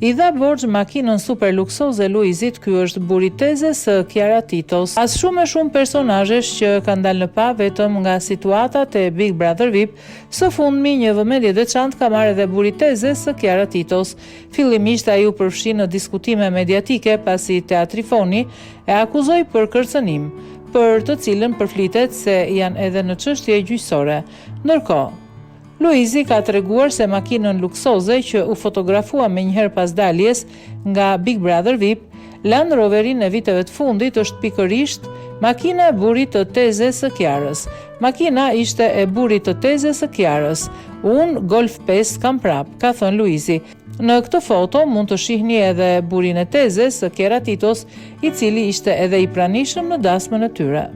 I dha borxh makinën super luksoze Luizit, ky është buri teze së Kiara Titos. As shumë e shumë personazhesh që kanë dalë në pa vetëm nga situatat e Big Brother VIP, së fundmi një vëmendje veçantë ka marrë edhe buri teze së Kiara Titos. Fillimisht ai u përfshi në diskutime mediatike pasi Teatrifoni e akuzoi për kërcënim, për të cilën përflitet se janë edhe në çështje gjyqësore. Ndërkohë, Luizi ka treguar se makinën luksoze që u fotografua menjëherë pas daljes nga Big Brother VIP, Land Roverin e viteve të fundit është pikërisht makina e burit të teze së Kiarës. Makina ishte e burit të teze së Kiarës. Unë Golf 5 kam prap, ka thënë Luizi. Në këtë foto mund të shihni edhe burin e tezes së Kiara Titos, i cili ishte edhe i pranishëm në dasmën e tyre.